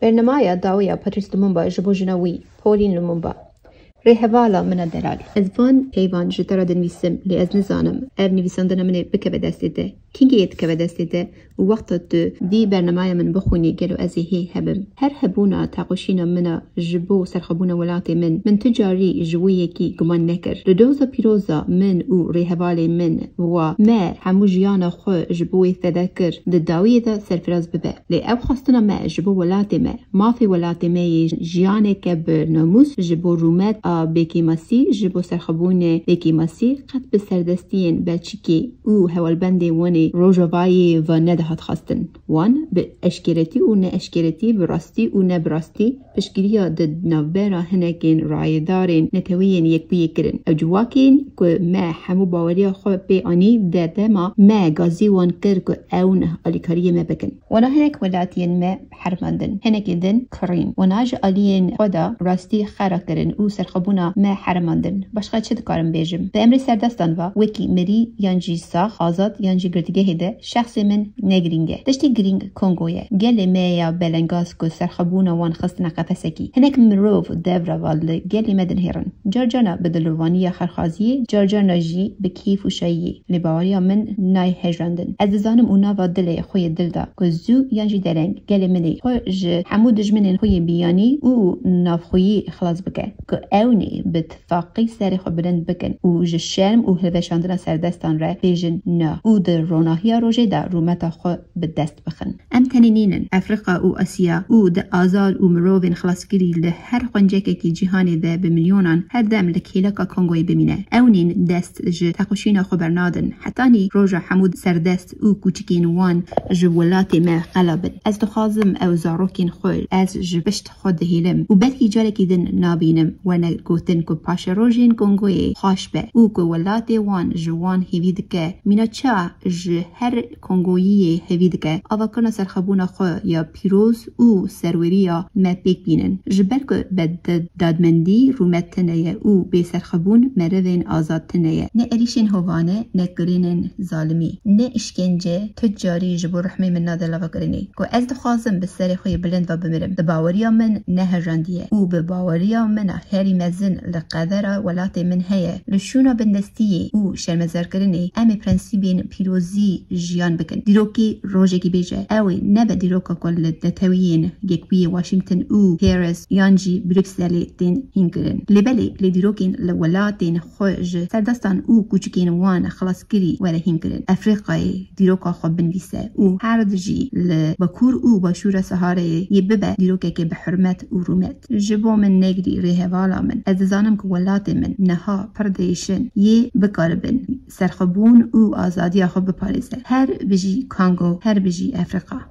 برنامه داویه پاتریس لومومبا جبو جنوی پولین لومومبا رهوالا من الدلال از وان حیوان جترا دنویسم لی از نزانم اب نویسندن من بکه به دست ده کینگیت که به دست ده و وقت تو دی برنامه من بخونی گلو ازیهی هبم هر هبونا تاقوشینا من جبو سرخبونا ولاتي من تجاری جویه کی گمان نکر لدوزا پیروزا من او رهوالی من و ما همو جیانا خو جبوی تذکر دداویه دا سرفراز ببه لی او خواستنا ما جبو ولاتي ما في ولاتي ما جیانه که برناموس جبو رومت بيكي ماسي جبو سرخبون بيكي ماسي قد بسردستين بلشيكي او هوالبندي واني روجوفاي و ندهات خاستن وان بأشكرتي و نأشكرتي براستي و نبراستي بشكريا ضد نوبرا هناكين رايدارين نتوين يكبي كرن او جواكين كو ما حمو باوريا خو بي اني دادما ما غازي وان كر كو اون اليكاريه ما بكن وانا هناك ولاتين ما حرماندن هناكين كرين وناج الين خدا راستي خرا كرن او سرخبونا ما حرماندن باشقا چه دکارم بیجم به امر سردستان و وکی مری یانجی ساخ آزاد یانجی گردگه هده شخص من نگرینگه دشتی گرینگ کنگویه گل میا بلنگاس کو سرخبونا وان خستنا قفسکی هنک مروف دبرا وال گل مدن هرن جرجانا بدلوانیه خرخازی جرجانا جی بکیف و شایی لباوریا من نای هجراندن از زانم اونا و دل خوی دل دا کو زو یانجی درنگ گل منی خو ج حمود دجمنن خوی بیانی او نافخوی خلاص بکه اونی باتفاقی سر خو بلند بکن او ج شرم او هدشاندن سردستان را بیجن نه او در روناهیا روژه دا رومتا خو به دست بخن ام تنینینن افریقا او اسیا او د آزاد او مروین خلاصگیری له هر قنجکه کی جهان ده به میلیونان هر دم لکیلکا کنگوی بمینه اونین دست ج تقوشینا خو برنادن حتانی روژا حمود سردست او کوچکین وان جولات ما قلبن از دخازم او زاروکین خو از جبشت خود هیلم و بلکی جالکی دن نابینم وانا گوتن کو پاش روژین کنگوی خاش به او کو ولات وان جوان هیوید که مینا چا ج هر کنگویی هیوید که آوا کنا سرخبونا خو یا پیروز او سروریا ما پیک بینن جبر کو بد دادمندی رومتنه او به سرخبون مروین آزادتنه نه اریشین هوانه نه گرینن ظالمی نه اشکنجه تجاری جبر رحمی من نادل و گرینی کو از دخوازم به سر خوی بلند و بمرم به باوریا من نه هجاندیه او به باوریا من هری مزن لقدر ولات من هيا لشونا بندستيه او شرمزار كرني امي برنسيبين بيروزي جيان بكن ديروكي روجي بيجا اوي نبا ديروكا كل الدتاويين يكبي واشنطن او باريس يانجي بروكسل تين هينكرن لبلي لديروكين لولاتين خوج سردستان او كوچكين وان خلاص كري ولا هينكرن افريقاي ديروكا خو بنفيسا او هاردجي لبكور او باشورا سهاري يببا ديروكا كي بحرمت او رومت جبو من نگري رهوالا من از زانم که ولات من نها پردیشن یه بکاربن سرخبون او آزادی خود بپارزه هر بجی کانگو هر بجی افریقا